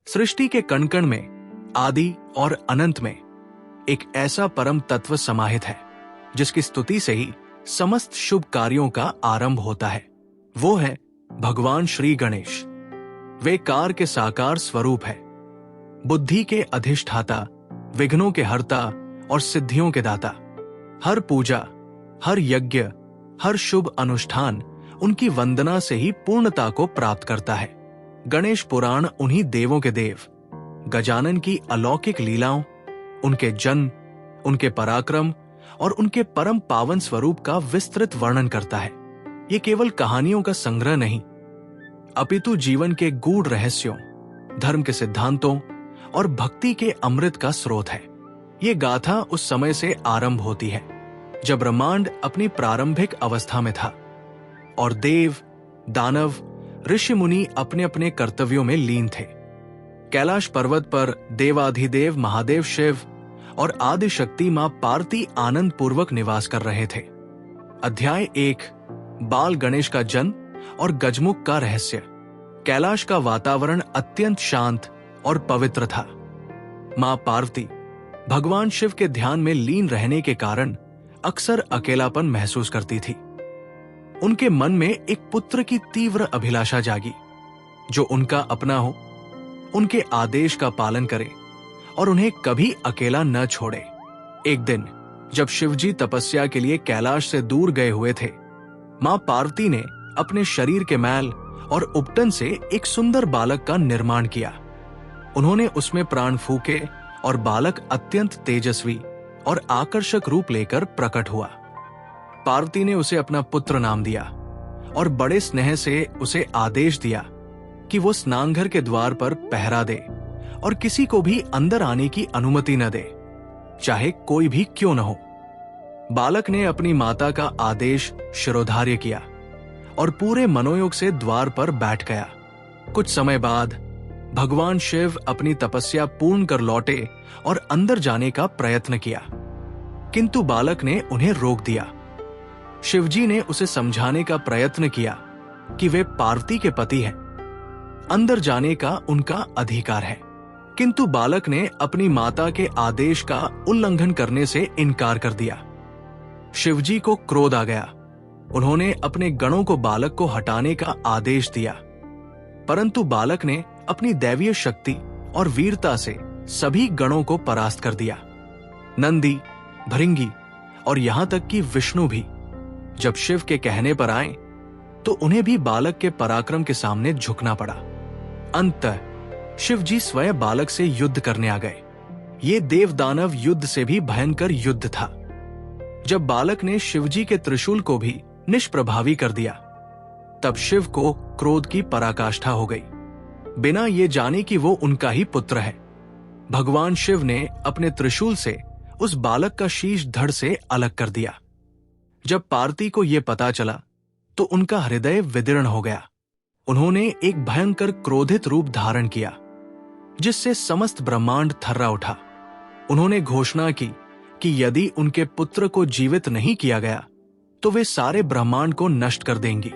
सृष्टि के कण कण में, आदि और अनंत में एक ऐसा परम तत्व समाहित है जिसकी स्तुति से ही समस्त शुभ कार्यों का आरंभ होता है। वो है भगवान श्री गणेश। वे कार के साकार स्वरूप है, बुद्धि के अधिष्ठाता, विघ्नों के हरता और सिद्धियों के दाता। हर पूजा, हर यज्ञ, हर शुभ अनुष्ठान उनकी वंदना से ही पूर्णता को प्राप्त करता है। गणेश पुराण उन्हीं देवों के देव गजानन की अलौकिक लीलाओं, उनके जन्म, उनके पराक्रम और उनके परम पावन स्वरूप का विस्तृत वर्णन करता है। ये केवल कहानियों का संग्रह नहीं, अपितु जीवन के गूढ़ रहस्यों, धर्म के सिद्धांतों और भक्ति के अमृत का स्रोत है। ये गाथा उस समय से आरंभ होती है जब ब्रह्मांड अपनी प्रारंभिक अवस्था में था और देव, दानव, ऋषि मुनि अपने अपने कर्तव्यों में लीन थे। कैलाश पर्वत पर देवाधिदेव महादेव शिव और आदि शक्ति मां पार्वती आनंद पूर्वक निवास कर रहे थे। अध्याय 1, बाल गणेश का जन्म और गजमुख का रहस्य। कैलाश का वातावरण अत्यंत शांत और पवित्र था। मां पार्वती भगवान शिव के ध्यान में लीन रहने के कारण अक्सर अकेलापन महसूस करती थी। उनके मन में एक पुत्र की तीव्र अभिलाषा जागी जो उनका अपना हो, उनके आदेश का पालन करे और उन्हें कभी अकेला न छोड़े। एक दिन जब शिवजी तपस्या के लिए कैलाश से दूर गए हुए थे, मां पार्वती ने अपने शरीर के मैल और उपटन से एक सुंदर बालक का निर्माण किया। उन्होंने उसमें प्राण फूके और बालक अत्यंत तेजस्वी और आकर्षक रूप लेकर प्रकट हुआ। पार्वती ने उसे अपना पुत्र नाम दिया और बड़े स्नेह से उसे आदेश दिया कि वो स्नानघर के द्वार पर पहरा दे और किसी को भी अंदर आने की अनुमति न दे, चाहे कोई भी क्यों न हो। बालक ने अपनी माता का आदेश शिरोधार्य किया और पूरे मनोयोग से द्वार पर बैठ गया। कुछ समय बाद भगवान शिव अपनी तपस्या पूर्ण कर लौटे और अंदर जाने का प्रयत्न किया, किंतु बालक ने उन्हें रोक दिया। शिवजी ने उसे समझाने का प्रयत्न किया कि वे पार्वती के पति हैं, अंदर जाने का उनका अधिकार है, किंतु बालक ने अपनी माता के आदेश का उल्लंघन करने से इनकार कर दिया। शिवजी को क्रोध आ गया। उन्होंने अपने गणों को बालक को हटाने का आदेश दिया, परंतु बालक ने अपनी दैवीय शक्ति और वीरता से सभी गणों को परास्त कर दिया। नंदी, भृंगी और यहां तक कि विष्णु भी जब शिव के कहने पर आए तो उन्हें भी बालक के पराक्रम के सामने झुकना पड़ा। अंततः शिवजी स्वयं बालक से युद्ध करने आ गए। ये देव दानव युद्ध से भी भयंकर युद्ध था। जब बालक ने शिवजी के त्रिशूल को भी निष्प्रभावी कर दिया, तब शिव को क्रोध की पराकाष्ठा हो गई, बिना ये जाने कि वो उनका ही पुत्र है। भगवान शिव ने अपने त्रिशूल से उस बालक का शीश धड़ से अलग कर दिया। जब पार्वती को यह पता चला तो उनका हृदय विदीर्ण हो गया। उन्होंने एक भयंकर क्रोधित रूप धारण किया जिससे समस्त ब्रह्मांड थर्रा उठा। उन्होंने घोषणा की कि यदि उनके पुत्र को जीवित नहीं किया गया तो वे सारे ब्रह्मांड को नष्ट कर देंगी।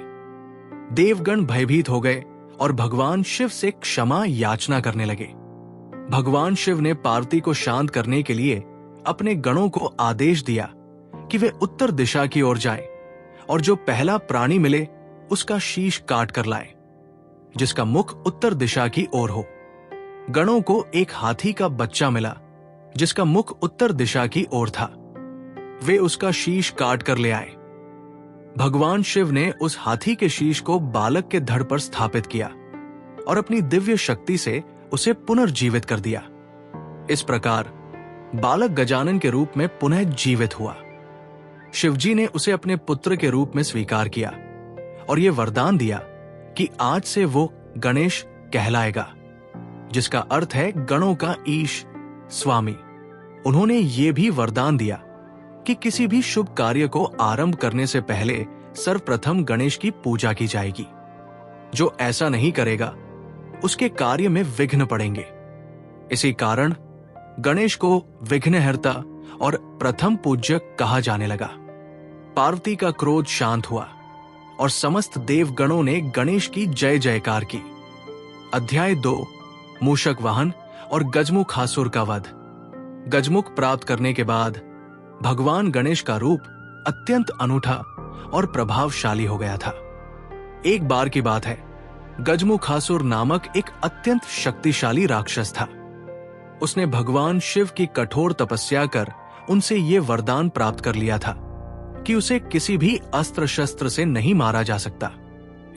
देवगण भयभीत हो गए और भगवान शिव से क्षमा याचना करने लगे। भगवान शिव ने पार्वती को शांत करने के लिए अपने गणों को आदेश दिया कि वे उत्तर दिशा की ओर जाएं और जो पहला प्राणी मिले उसका शीश काट कर लाएं, जिसका मुख उत्तर दिशा की ओर हो। गणों को एक हाथी का बच्चा मिला जिसका मुख उत्तर दिशा की ओर था। वे उसका शीश काट कर ले आए। भगवान शिव ने उस हाथी के शीश को बालक के धड़ पर स्थापित किया और अपनी दिव्य शक्ति से उसे पुनर्जीवित कर दिया। इस प्रकार बालक गजानन के रूप में पुनः जीवित हुआ। शिवजी ने उसे अपने पुत्र के रूप में स्वीकार किया और यह वरदान दिया कि आज से वो गणेश कहलाएगा, जिसका अर्थ है गणों का ईश, स्वामी। उन्होंने ये भी वरदान दिया कि किसी भी शुभ कार्य को आरंभ करने से पहले सर्वप्रथम गणेश की पूजा की जाएगी। जो ऐसा नहीं करेगा उसके कार्य में विघ्न पड़ेंगे। इसी कारण गणेश को विघ्नहर्ता और प्रथम पूज्य कहा जाने लगा। पार्वती का क्रोध शांत हुआ और समस्त देवगणों ने गणेश की जय जयकार की। अध्याय 2, मूषक वाहन और गजमुखासुर का वध। गजमुख प्राप्त करने के बाद भगवान गणेश का रूप अत्यंत अनूठा और प्रभावशाली हो गया था। एक बार की बात है, गजमुखासुर नामक एक अत्यंत शक्तिशाली राक्षस था। उसने भगवान शिव की कठोर तपस्या कर उनसे ये वरदान प्राप्त कर लिया था कि उसे किसी भी अस्त्र शस्त्र से नहीं मारा जा सकता।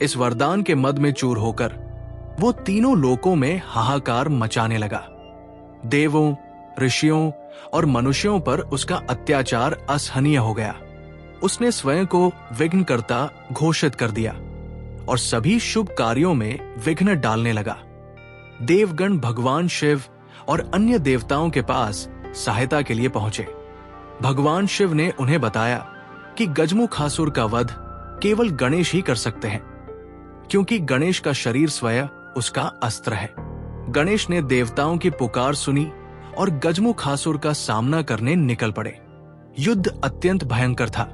इस वरदान के मद में चूर होकर वो तीनों लोकों में हाहाकार मचाने लगा। देवों, ऋषियों और मनुष्यों पर उसका अत्याचार असहनीय हो गया। उसने स्वयं को विघ्नकर्ता घोषित कर दिया और सभी शुभ कार्यों में विघ्न डालने लगा। देवगण भगवान शिव और अन्य देवताओं के पास सहायता के लिए पहुंचे। भगवान शिव ने उन्हें बताया कि गजमुखासुर का वध केवल गणेश ही कर सकते हैं, क्योंकि गणेश का शरीर स्वयं उसका अस्त्र है। गणेश ने देवताओं की पुकार सुनी और गजमुखासुर का सामना करने निकल पड़े। युद्ध अत्यंत भयंकर था।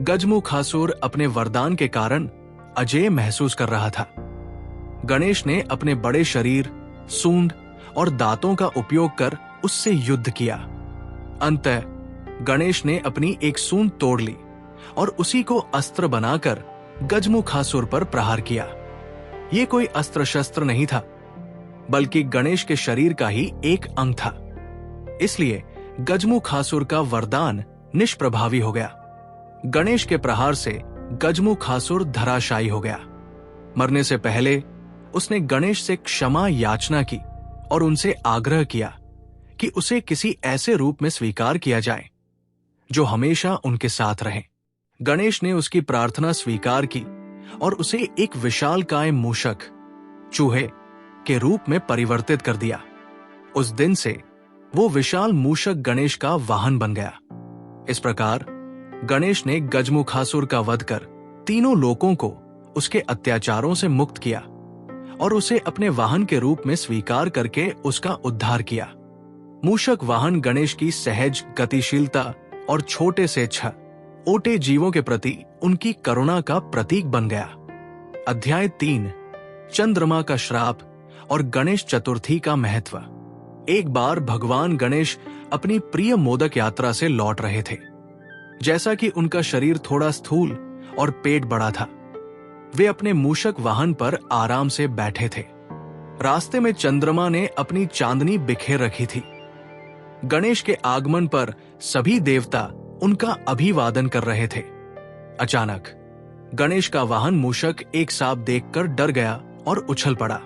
गजमुखासुर अपने वरदान के कारण अजेय महसूस कर रहा था। गणेश ने अपने बड़े शरीर, सूंड और दांतों का उपयोग कर उससे युद्ध किया। अंततः गणेश ने अपनी एक सूंड तोड़ ली और उसी को अस्त्र बनाकर गजमुखासुर पर प्रहार किया। ये कोई अस्त्र शस्त्र नहीं था, बल्कि गणेश के शरीर का ही एक अंग था। इसलिए गजमुखासुर का वरदान निष्प्रभावी हो गया। गणेश के प्रहार से गजमुखासुर धराशायी हो गया। मरने से पहले उसने गणेश से क्षमा याचना की और उनसे आग्रह किया कि उसे किसी ऐसे रूप में स्वीकार किया जाए जो हमेशा उनके साथ रहे। गणेश ने उसकी प्रार्थना स्वीकार की और उसे एक विशालकाय मूषक, चूहे के रूप में परिवर्तित कर दिया। उस दिन से वो विशाल मूषक गणेश का वाहन बन गया। इस प्रकार गणेश ने गजमुखासुर का वध कर तीनों लोकों को उसके अत्याचारों से मुक्त किया और उसे अपने वाहन के रूप में स्वीकार करके उसका उद्धार किया। मूषक वाहन गणेश की सहज गतिशीलता और छोटे से छोटे जीवों के प्रति उनकी करुणा का प्रतीक बन गया। अध्याय 3, चंद्रमा का श्राप और गणेश चतुर्थी का महत्व। एक बार भगवान गणेश अपनी प्रिय मोदक यात्रा से लौट रहे थे। जैसा कि उनका शरीर थोड़ा स्थूल और पेट बड़ा था, वे अपने मूषक वाहन पर आराम से बैठे थे। रास्ते में चंद्रमा ने अपनी चांदनी बिखेर रखी थी। गणेश के आगमन पर सभी देवता उनका अभिवादन कर रहे थे। अचानक गणेश का वाहन मूषक एक सांप देखकर डर गया और उछल पड़ा,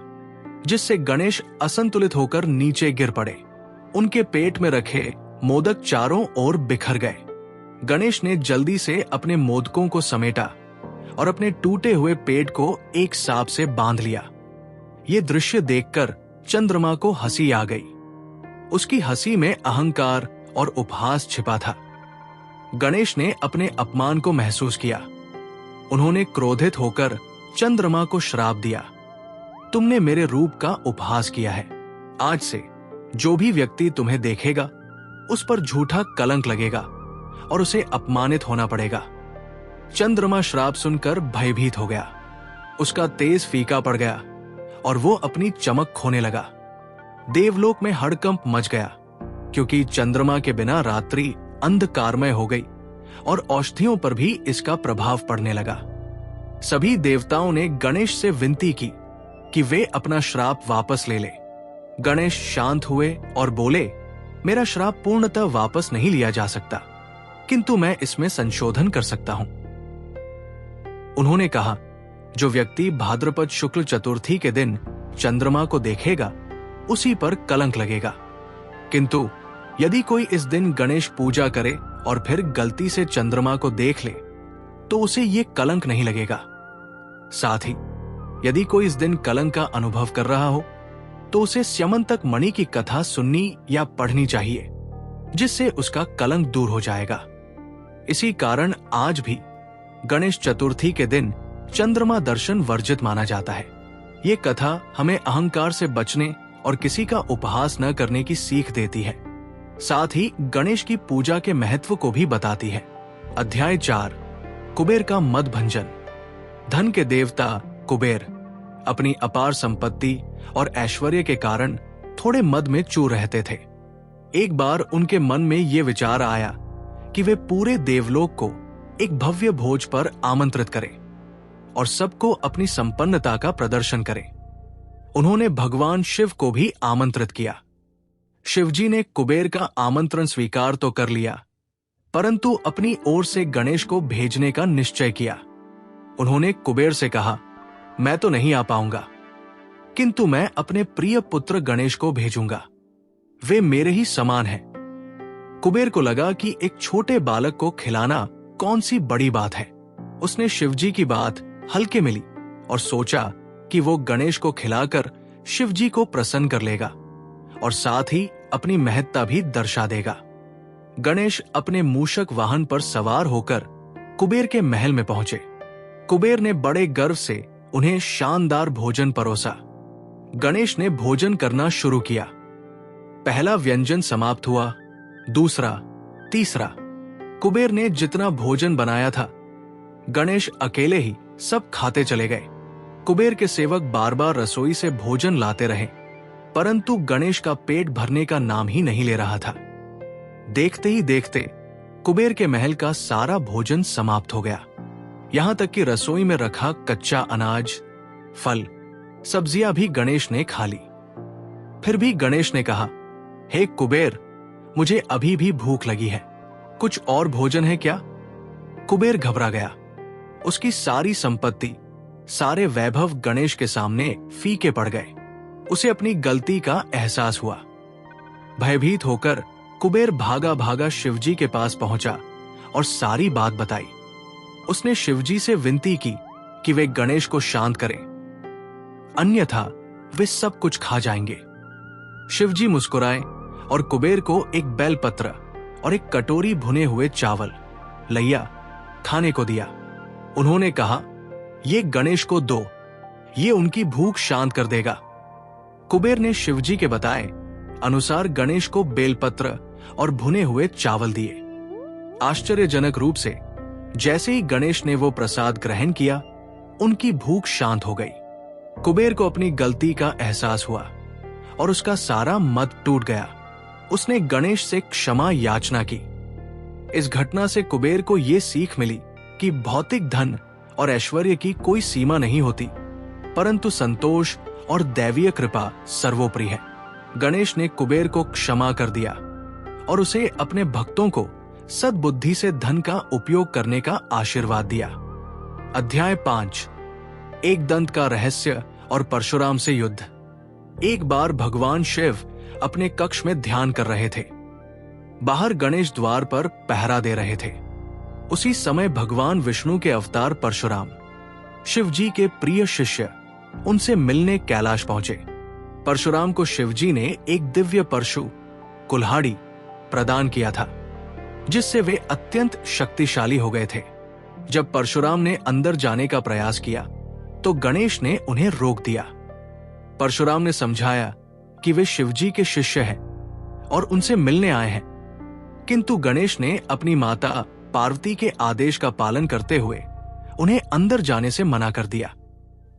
जिससे गणेश असंतुलित होकर नीचे गिर पड़े। उनके पेट में रखे मोदक चारों ओर बिखर गए। गणेश ने जल्दी से अपने मोदकों को समेटा और अपने टूटे हुए पेट को एक सांप से बांध लिया। ये दृश्य देखकर चंद्रमा को हंसी आ गई। उसकी हंसी में अहंकार और उपहास छिपा था। गणेश ने अपने अपमान को महसूस किया। उन्होंने क्रोधित होकर चंद्रमा को श्राप दिया, तुमने मेरे रूप का उपहास किया है। आज से जो भी व्यक्ति तुम्हें देखेगा उस पर झूठा कलंक लगेगा और उसे अपमानित होना पड़ेगा। चंद्रमा श्राप सुनकर भयभीत हो गया। उसका तेज फीका पड़ गया और वो अपनी चमक खोने लगा। देवलोक में हड़कंप मच गया, क्योंकि चंद्रमा के बिना रात्रि अंधकारमय हो गई और औषधियों पर भी इसका प्रभाव पड़ने लगा। सभी देवताओं ने गणेश से विनती की कि वे अपना श्राप वापस ले ले। गणेश शांत हुए और बोले, मेरा श्राप पूर्णतः वापस नहीं लिया जा सकता, किंतु मैं इसमें संशोधन कर सकता हूं। उन्होंने कहा, जो व्यक्ति भाद्रपद शुक्ल चतुर्थी के दिन चंद्रमा को देखेगा उसी पर कलंक लगेगा, किंतु यदि कोई इस दिन गणेश पूजा करे और फिर गलती से चंद्रमा को देख ले तो उसे ये कलंक नहीं लगेगा। साथ ही यदि कोई इस दिन कलंक का अनुभव कर रहा हो तो उसे स्यमंतक मणि की कथा सुननी या पढ़नी चाहिए, जिससे उसका कलंक दूर हो जाएगा। इसी कारण आज भी गणेश चतुर्थी के दिन चंद्रमा दर्शन वर्जित माना जाता है। ये कथा हमें अहंकार से बचने और किसी का उपहास न करने की सीख देती है। साथ ही गणेश की पूजा के महत्व को भी बताती है। अध्याय 4, कुबेर का मद भंजन। धन के देवता कुबेर अपनी अपार संपत्ति और ऐश्वर्य के कारण थोड़े मद में चूर रहते थे। एक बार उनके मन में यह विचार आया कि वे पूरे देवलोक को एक भव्य भोज पर आमंत्रित करें और सबको अपनी संपन्नता का प्रदर्शन करें। उन्होंने भगवान शिव को भी आमंत्रित किया। शिवजी ने कुबेर का आमंत्रण स्वीकार तो कर लिया, परंतु अपनी ओर से गणेश को भेजने का निश्चय किया। उन्होंने कुबेर से कहा, मैं तो नहीं आ पाऊंगा, किंतु मैं अपने प्रिय पुत्र गणेश को भेजूंगा। वे मेरे ही समान हैं। कुबेर को लगा कि एक छोटे बालक को खिलाना कौन सी बड़ी बात है। उसने शिवजी की बात हल्के में ली और सोचा कि वो गणेश को खिलाकर शिवजी को प्रसन्न कर लेगा और साथ ही अपनी महत्ता भी दर्शा देगा। गणेश अपने मूषक वाहन पर सवार होकर कुबेर के महल में पहुंचे। कुबेर ने बड़े गर्व से उन्हें शानदार भोजन परोसा। गणेश ने भोजन करना शुरू किया। पहला व्यंजन समाप्त हुआ, दूसरा, तीसरा। कुबेर ने जितना भोजन बनाया था, गणेश अकेले ही सब खाते चले गए। कुबेर के सेवक बार बार रसोई से भोजन लाते रहे, परंतु गणेश का पेट भरने का नाम ही नहीं ले रहा था। देखते ही देखते कुबेर के महल का सारा भोजन समाप्त हो गया। यहां तक कि रसोई में रखा कच्चा अनाज, फल, सब्जियां भी गणेश ने खा ली। फिर भी गणेश ने कहा, हे कुबेर, मुझे अभी भी भूख लगी है, कुछ और भोजन है क्या? कुबेर घबरा गया। उसकी सारी संपत्ति, सारे वैभव गणेश के सामने फीके पड़ गए। उसे अपनी गलती का एहसास हुआ। भयभीत होकर कुबेर भागा भागा शिवजी के पास पहुंचा और सारी बात बताई। उसने शिवजी से विनती की कि वे गणेश को शांत करें, अन्यथा वे सब कुछ खा जाएंगे। शिवजी मुस्कुराए और कुबेर को एक बेलपत्र और एक कटोरी भुने हुए चावल, लैया, खाने को दिया। उन्होंने कहा, ये गणेश को दो, ये उनकी भूख शांत कर देगा। कुबेर ने शिवजी के बताए अनुसार गणेश को बेलपत्र और भुने हुए चावल दिए। आश्चर्यजनक रूप से जैसे ही गणेश ने वो प्रसाद ग्रहण किया, उनकी भूख शांत हो गई। कुबेर को अपनी गलती का एहसास हुआ और उसका सारा मद टूट गया। उसने गणेश से क्षमा याचना की। इस घटना से कुबेर को यह सीख मिली कि भौतिक धन और ऐश्वर्य की कोई सीमा नहीं होती, परंतु संतोष और दैवीय कृपा सर्वोपरि है। गणेश ने कुबेर को क्षमा कर दिया और उसे अपने भक्तों को सद्बुद्धि से धन का उपयोग करने का आशीर्वाद दिया। अध्याय 5, एक दंत का रहस्य और परशुराम से युद्ध। एक बार भगवान शिव अपने कक्ष में ध्यान कर रहे थे। बाहर गणेश द्वार पर पहरा दे रहे थे। उसी समय भगवान विष्णु के अवतार परशुराम, शिवजी के प्रिय शिष्य, उनसे मिलने कैलाश पहुंचे। परशुराम को शिवजी ने एक दिव्य परशु, कुल्हाड़ी, प्रदान किया था, जिससे वे अत्यंत शक्तिशाली हो गए थे। जब परशुराम ने अंदर जाने का प्रयास किया तो गणेश ने उन्हें रोक दिया। परशुराम ने समझाया कि वे शिवजी के शिष्य हैं और उनसे मिलने आए हैं, किंतु गणेश ने अपनी माता पार्वती के आदेश का पालन करते हुए उन्हें अंदर जाने से मना कर दिया।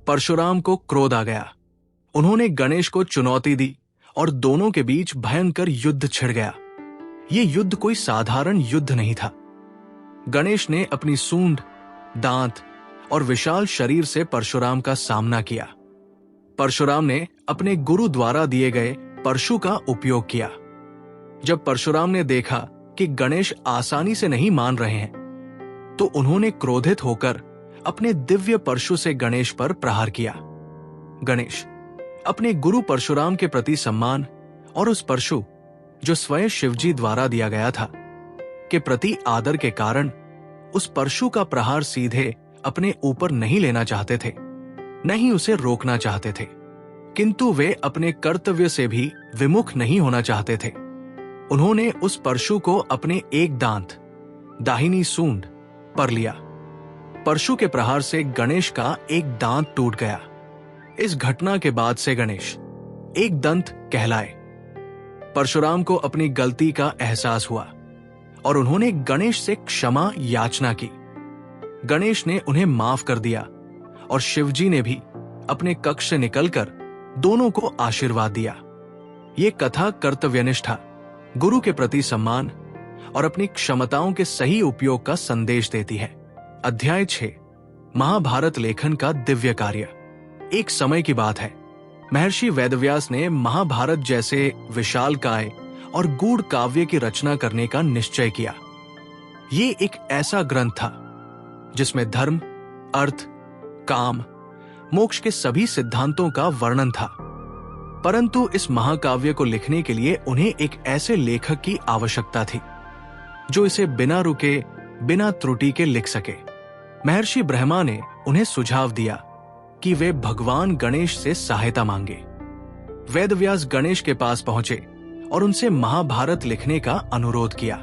परशुराम को क्रोध आ गया। उन्होंने गणेश को चुनौती दी और दोनों के बीच भयंकर युद्ध छिड़ गया। ये युद्ध कोई साधारण युद्ध नहीं था। गणेश ने अपनी सूंड, दांत और विशाल शरीर से परशुराम का सामना किया। परशुराम ने अपने गुरु द्वारा दिए गए परशु का उपयोग किया। जब परशुराम ने देखा कि गणेश आसानी से नहीं मान रहे हैं, तो उन्होंने क्रोधित होकर अपने दिव्य परशु से गणेश पर प्रहार किया। गणेश अपने गुरु परशुराम के प्रति सम्मान और उस परशु, जो स्वयं शिवजी द्वारा दिया गया था, के प्रति आदर के कारण उस परशु का प्रहार सीधे अपने ऊपर नहीं लेना चाहते थे, न ही उसे रोकना चाहते थे, किंतु वे अपने कर्तव्य से भी विमुख नहीं होना चाहते थे। उन्होंने उस परशु को अपने एक दांत, दाहिनी सूंड, पर लिया। परशु के प्रहार से गणेश का एक दांत टूट गया। इस घटना के बाद से गणेश एक दंत कहलाए। परशुराम को अपनी गलती का एहसास हुआ और उन्होंने गणेश से क्षमा याचना की। गणेश ने उन्हें माफ कर दिया और शिवजी ने भी अपने कक्ष से निकलकर दोनों को आशीर्वाद दिया। ये कथा कर्तव्यनिष्ठा, गुरु के प्रति सम्मान और अपनी क्षमताओं के सही उपयोग का संदेश देती है। अध्याय 6, महाभारत लेखन का दिव्य कार्य। एक समय की बात है, महर्षि वेदव्यास ने महाभारत जैसे विशालकाय और गूढ़ काव्य की रचना करने का निश्चय किया। ये एक ऐसा ग्रंथ था जिसमें धर्म, अर्थ, काम, मोक्ष के सभी सिद्धांतों का वर्णन था। परंतु इस महाकाव्य को लिखने के लिए उन्हें एक ऐसे लेखक की आवश्यकता थी जो इसे बिना रुके, बिना त्रुटि के लिख सके। महर्षि ब्रह्मा ने उन्हें सुझाव दिया कि वे भगवान गणेश से सहायता मांगे। वेदव्यास गणेश के पास पहुंचे और उनसे महाभारत लिखने का अनुरोध किया।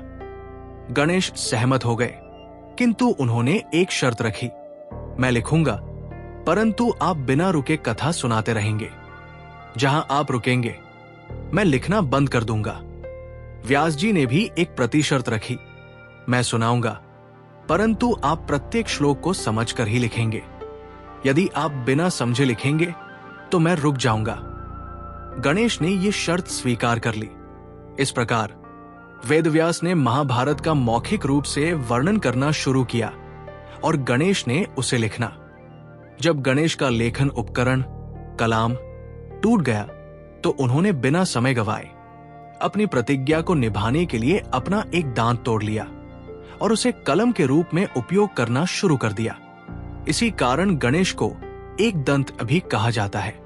गणेश सहमत हो गए, किंतु उन्होंने एक शर्त रखी, मैं लिखूंगा, परंतु आप बिना रुके कथा सुनाते रहेंगे। जहां आप रुकेंगे मैं लिखना बंद कर दूंगा। व्यास जी ने भी एक प्रतिशर्त रखी, मैं सुनाऊंगा, परंतु आप प्रत्येक श्लोक को समझकर ही लिखेंगे। यदि आप बिना समझे लिखेंगे तो मैं रुक जाऊंगा। गणेश ने यह शर्त स्वीकार कर ली। इस प्रकार वेदव्यास ने महाभारत का मौखिक रूप से वर्णन करना शुरू किया और गणेश ने उसे लिखना। जब गणेश का लेखन उपकरण कलाम टूट गया तो उन्होंने बिना समय गवाए अपनी प्रतिज्ञा को निभाने के लिए अपना एक दांत तोड़ लिया और उसे कलम के रूप में उपयोग करना शुरू कर दिया। इसी कारण गणेश को एक दंत भी कहा जाता है।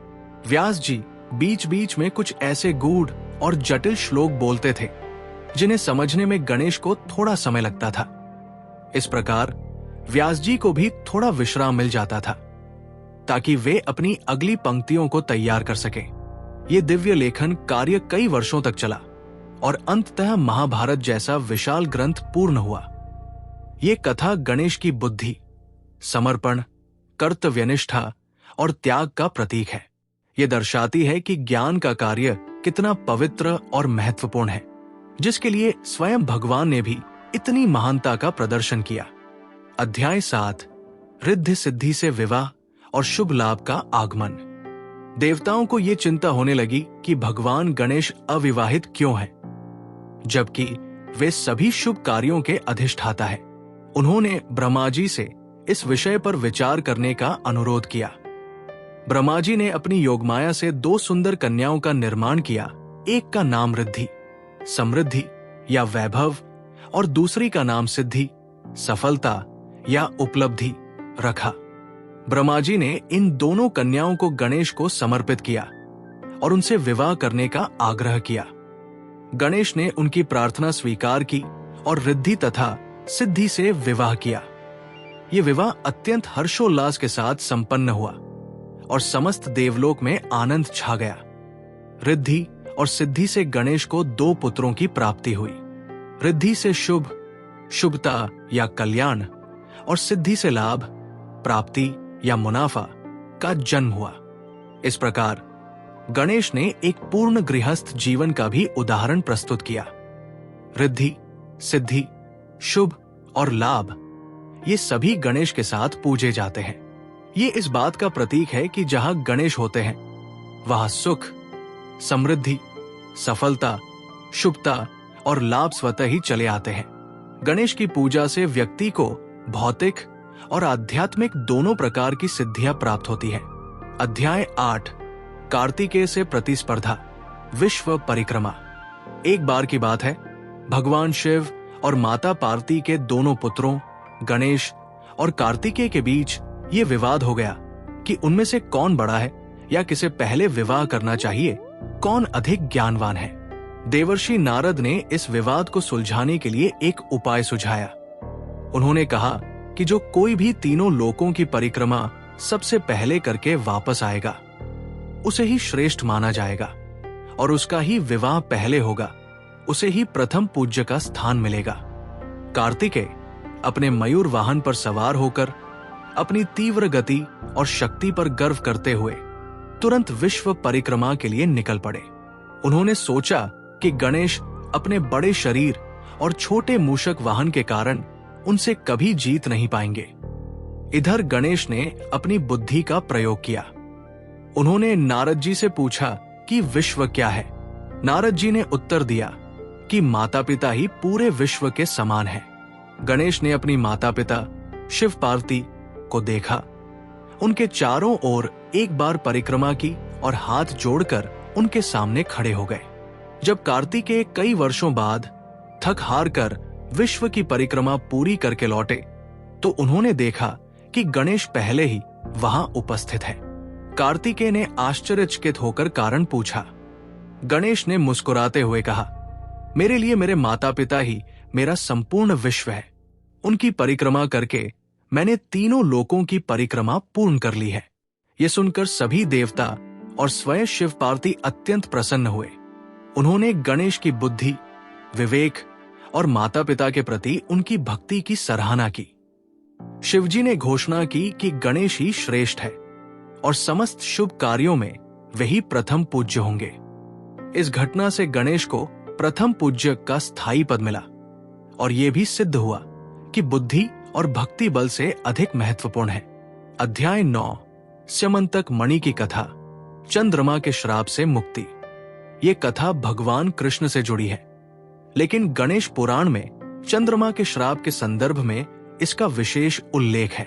व्यास जी बीच बीच में कुछ ऐसे गूढ़ और जटिल श्लोक बोलते थे जिन्हें समझने में गणेश को थोड़ा समय लगता था। इस प्रकार व्यास जी को भी थोड़ा विश्राम मिल जाता था ताकि वे अपनी अगली पंक्तियों को तैयार कर सकें। ये दिव्य लेखन कार्य कई वर्षों तक चला और अंततः महाभारत जैसा विशाल ग्रंथ पूर्ण हुआ। ये कथा गणेश की बुद्धि, समर्पण, कर्तव्यनिष्ठा और त्याग का प्रतीक है। ये दर्शाती है कि ज्ञान का कार्य कितना पवित्र और महत्वपूर्ण है, जिसके लिए स्वयं भगवान ने भी इतनी महानता का प्रदर्शन किया। अध्याय 7, रिद्धि सिद्धि से विवाह और शुभ लाभ का आगमन। देवताओं को यह चिंता होने लगी कि भगवान गणेश अविवाहित क्यों हैं, जबकि वे सभी शुभ कार्यों के अधिष्ठाता हैं। उन्होंने ब्रह्मा जी से इस विषय पर विचार करने का अनुरोध किया। ब्रह्मा जी ने अपनी योगमाया से 2 सुंदर कन्याओं का निर्माण किया। एक का नाम रिद्धि, समृद्धि या वैभव, और दूसरी का नाम सिद्धि, सफलता या उपलब्धि रखा। ब्रह्मा जी ने इन दोनों कन्याओं को गणेश को समर्पित किया और उनसे विवाह करने का आग्रह किया। गणेश ने उनकी प्रार्थना स्वीकार की और रिद्धि तथा सिद्धि से विवाह किया। यह विवाह अत्यंत हर्षोल्लास के साथ संपन्न हुआ और समस्त देवलोक में आनंद छा गया। रिद्धि और सिद्धि से गणेश को 2 पुत्रों की प्राप्ति हुई। रिद्धि से शुभ, शुभता या कल्याण, और सिद्धि से लाभ, प्राप्ति या मुनाफा का जन्म हुआ। इस प्रकार गणेश ने एक पूर्ण गृहस्थ जीवन का भी उदाहरण प्रस्तुत किया। रिद्धि, सिद्धि, शुभ और लाभ, ये सभी गणेश के साथ पूजे जाते हैं। ये इस बात का प्रतीक है कि जहां गणेश होते हैं वहां सुख, समृद्धि, सफलता, शुभता और लाभ स्वतः ही चले आते हैं। गणेश की पूजा से व्यक्ति को भौतिक और आध्यात्मिक दोनों प्रकार की सिद्धियां प्राप्त होती है। अध्याय 8, कार्तिकेय से प्रतिस्पर्धा, विश्व परिक्रमा। एक बार की बात है, भगवान शिव और माता पार्वती के दोनों पुत्रों गणेश और कार्तिकेय के बीच ये विवाद हो गया कि उनमें से कौन बड़ा है या किसे पहले विवाह करना चाहिए, कौन अधिक ज्ञानवान है। देवर्षि नारद ने इस विवाद को सुलझाने के लिए एक उपाय सुझाया। उन्होंने कहा कि जो कोई भी तीनों लोकों की परिक्रमा सबसे पहले करके वापस आएगा उसे ही श्रेष्ठ माना जाएगा और उसका ही विवाह पहले होगा, उसे ही प्रथम पूज्य का स्थान मिलेगा। कार्तिकेय अपने मयूर वाहन पर सवार होकर अपनी तीव्र गति और शक्ति पर गर्व करते हुए तुरंत विश्व परिक्रमा के लिए निकल पड़े। उन्होंने सोचा कि गणेश अपने बड़े शरीर और छोटे मूषक वाहन के कारण उनसे कभी जीत नहीं पाएंगे। इधर गणेश ने अपनी बुद्धि का प्रयोग किया। उन्होंने नारद जी से पूछा कि विश्व क्या है। नारद जी ने उत्तर दिया कि माता पिता ही पूरे विश्व के समान है। गणेश ने अपनी माता पिता शिव पार्वती को देखा, उनके चारों ओर एक बार परिक्रमा की और हाथ जोड़कर उनके सामने खड़े हो गए। जब कार्तिकेय कई वर्षों बाद थक हार कर विश्व की परिक्रमा पूरी करके लौटे तो उन्होंने देखा कि गणेश पहले ही वहां उपस्थित है। कार्तिकेय ने आश्चर्यचकित होकर कारण पूछा। गणेश ने मुस्कुराते हुए कहा, मेरे लिए मेरे माता पिता ही मेरा संपूर्ण विश्व है। उनकी परिक्रमा करके मैंने तीनों लोकों की परिक्रमा पूर्ण कर ली है। ये सुनकर सभी देवता और स्वयं शिव पार्वती अत्यंत प्रसन्न हुए। उन्होंने गणेश की बुद्धि, विवेक और माता पिता के प्रति उनकी भक्ति की सराहना की। शिवजी ने घोषणा की कि गणेश ही श्रेष्ठ है और समस्त शुभ कार्यों में वही प्रथम पूज्य होंगे। इस घटना से गणेश को प्रथम पूज्य का स्थायी पद मिला और यह भी सिद्ध हुआ कि बुद्धि और भक्ति बल से अधिक महत्वपूर्ण है। अध्याय 9, स्यमंतक मणि की कथा, चंद्रमा के श्राप से मुक्ति। ये कथा भगवान कृष्ण से जुड़ी है, लेकिन गणेश पुराण में चंद्रमा के श्राप के संदर्भ में इसका विशेष उल्लेख है।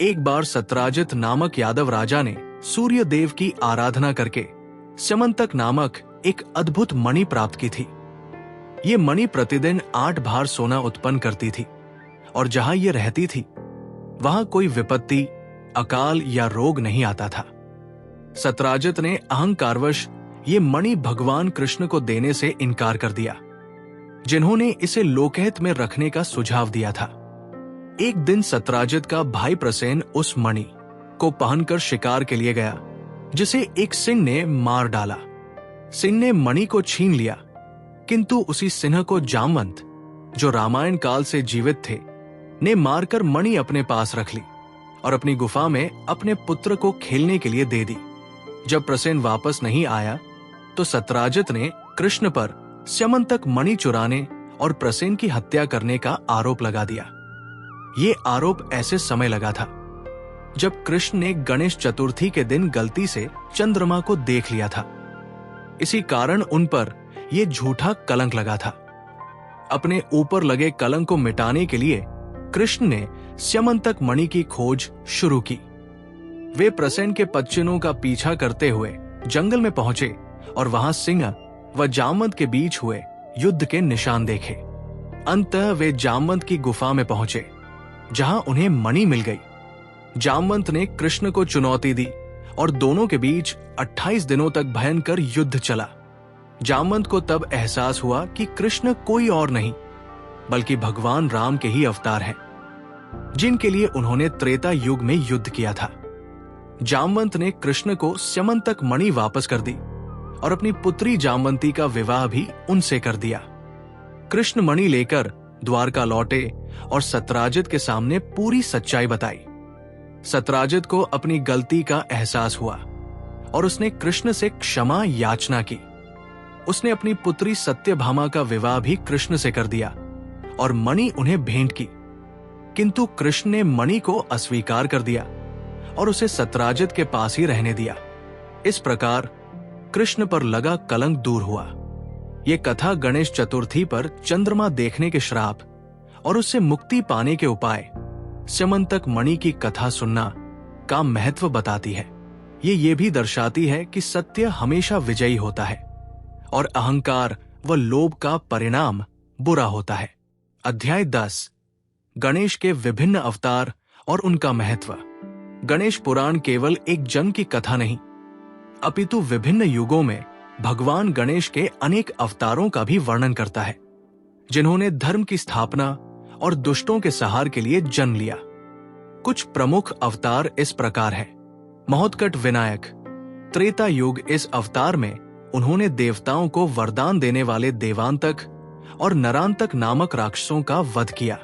एक बार सत्राजित नामक यादव राजा ने सूर्य देव की आराधना करके स्यमंतक नामक एक अद्भुत मणि प्राप्त की थी। ये मणि प्रतिदिन 8 भार सोना उत्पन्न करती थी और जहां ये रहती थी वहां कोई विपत्ति, अकाल या रोग नहीं आता था। सत्राजित ने अहंकारवश ये मणि भगवान कृष्ण को देने से इनकार कर दिया, जिन्होंने इसे लोकहित में रखने का सुझाव दिया था। एक दिन सत्राजित का भाई प्रसेन उस मणि को पहनकर शिकार के लिए गया, जिसे एक सिंह ने मार डाला। सिंह ने मणि को छीन लिया, किंतु उसी सिंह को जामवंत, जो रामायण काल से जीवित थे, ने मारकर मणि अपने पास रख ली और अपनी गुफा में अपने पुत्र को खेलने के लिए दे दी। जब प्रसेन वापस नहीं आया तो सत्राजित ने कृष्ण पर स्यमंतक मणि चुराने और प्रसेन की हत्या करने का आरोप लगा दिया। ये आरोप ऐसे समय लगा था जब कृष्ण ने गणेश चतुर्थी के दिन गलती से चंद्रमा को देख लिया था। इसी कारण उन पर यह झूठा कलंक लगा था। अपने ऊपर लगे कलंक को मिटाने के लिए कृष्ण ने स्यमंतक मणि की खोज शुरू की। वे प्रसेन के पदचिन्हों का पीछा करते हुए जंगल में पहुंचे और वहां सिंह व जामवंत के बीच हुए युद्ध के निशान देखे। अंततः वे जामवंत की गुफा में पहुंचे, जहां उन्हें मणि मिल गई। जामवंत ने कृष्ण को चुनौती दी और दोनों के बीच 28 दिनों तक भयंकर युद्ध चला। जामवंत को तब एहसास हुआ कि कृष्ण कोई और नहीं बल्कि भगवान राम के ही अवतार हैं, जिनके लिए उन्होंने त्रेता युग में युद्ध किया था। जामवंत ने कृष्ण को स्यमंतक मणि वापस कर दी और अपनी पुत्री जामवंती का विवाह भी उनसे कर दिया। कृष्ण मणि लेकर द्वारका लौटे और सत्राजित के सामने पूरी सच्चाई बताई। सत्राजित को अपनी गलती का एहसास हुआ और उसने कृष्ण से क्षमा याचना की। उसने अपनी पुत्री सत्यभामा का विवाह भी कृष्ण से कर दिया और मणि उन्हें भेंट की, किंतु कृष्ण ने मणि को अस्वीकार कर दिया और उसे सत्राजित के पास ही रहने दिया। इस प्रकार कृष्ण पर लगा कलंक दूर हुआ। यह कथा गणेश चतुर्थी पर चंद्रमा देखने के श्राप और उससे मुक्ति पाने के उपाय, स्यमंतक मणि की कथा सुनना का महत्व बताती है। ये भी दर्शाती है कि सत्य हमेशा विजयी होता है और अहंकार व लोभ का परिणाम बुरा होता है। अध्याय 10, गणेश के विभिन्न अवतार और उनका महत्व। गणेश पुराण केवल एक जन्म की कथा नहीं, अपितु विभिन्न युगों में भगवान गणेश के अनेक अवतारों का भी वर्णन करता है, जिन्होंने धर्म की स्थापना और दुष्टों के सहार के लिए जन्म लिया। कुछ प्रमुख अवतार इस प्रकार हैं। महोत्कट विनायक। त्रेता युग, इस अवतार में उन्होंने देवताओं को वरदान देने वाले देवांतक और नरांतक नामक राक्षसों का वध किया।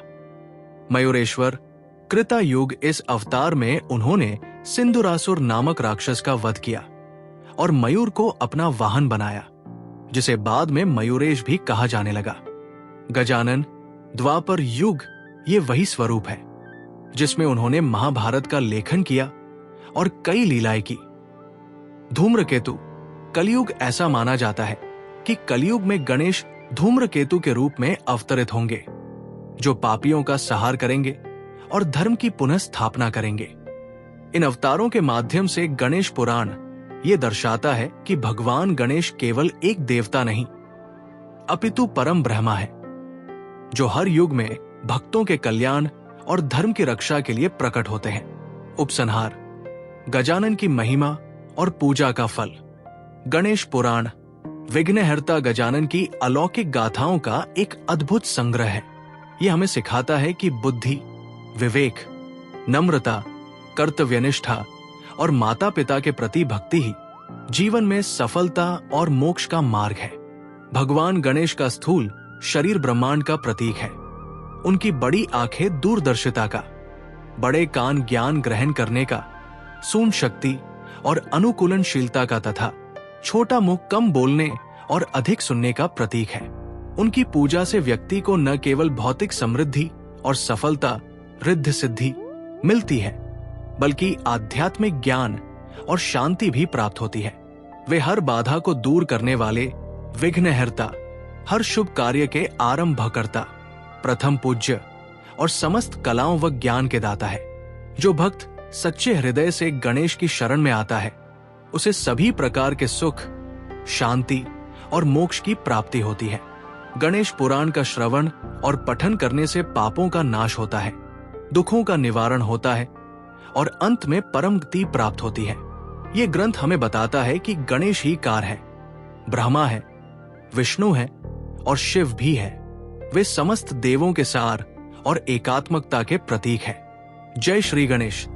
मयूरेश्वर। कृता युग, इस अवतार में उन्होंने सिंदुरासुर नामक राक्षस का वध किया और मयूर को अपना वाहन बनाया, जिसे बाद में मयूरेश भी कहा जाने लगा। गजानन। द्वापर युग, ये वही स्वरूप है जिसमें उन्होंने महाभारत का लेखन किया और कई लीलाएं की। धूम्रकेतु। कलयुग ऐसा माना जाता है कि कलयुग में गणेश धूम्रकेतु के रूप में अवतरित होंगे, जो पापियों का संहार करेंगे और धर्म की पुनः स्थापना करेंगे। इन अवतारों के माध्यम से गणेश पुराण ये दर्शाता है कि भगवान गणेश केवल एक देवता नहीं, अपितु परम ब्रह्मा है, जो हर युग में भक्तों के कल्याण और धर्म की रक्षा के लिए प्रकट होते हैं। उपसंहार। गजानन की महिमा और पूजा का फल। गणेश पुराण विघ्नहर्ता गजानन की अलौकिक गाथाओं का एक अद्भुत संग्रह है। यह हमें सिखाता है कि बुद्धि, विवेक, नम्रता, कर्तव्यनिष्ठा और माता पिता के प्रति भक्ति ही जीवन में सफलता और मोक्ष का मार्ग है। भगवान गणेश का स्थूल शरीर ब्रह्मांड का प्रतीक है। उनकी बड़ी आंखें दूरदर्शिता का, बड़े कान ज्ञान ग्रहण करने का, सूंड शक्ति और अनुकूलनशीलता का तथा छोटा मुंह कम बोलने और अधिक सुनने का प्रतीक है। उनकी पूजा से व्यक्ति को न केवल भौतिक समृद्धि और सफलता, रिद्धि सिद्धि मिलती है, बल्कि आध्यात्मिक ज्ञान और शांति भी प्राप्त होती है। वे हर बाधा को दूर करने वाले विघ्नहर्ता, हर शुभ कार्य के आरंभकर्ता, प्रथम पूज्य और समस्त कलाओं व ज्ञान के दाता है। जो भक्त सच्चे हृदय से गणेश की शरण में आता है, उसे सभी प्रकार के सुख, शांति और मोक्ष की प्राप्ति होती है। गणेश पुराण का श्रवण और पठन करने से पापों का नाश होता है, दुखों का निवारण होता है और अंत में परम गति प्राप्त होती है। ये ग्रंथ हमें बताता है कि गणेश ही कार है, ब्रह्मा है, विष्णु है और शिव भी है। वे समस्त देवों के सार और एकात्मकता के प्रतीक है। जय श्री गणेश।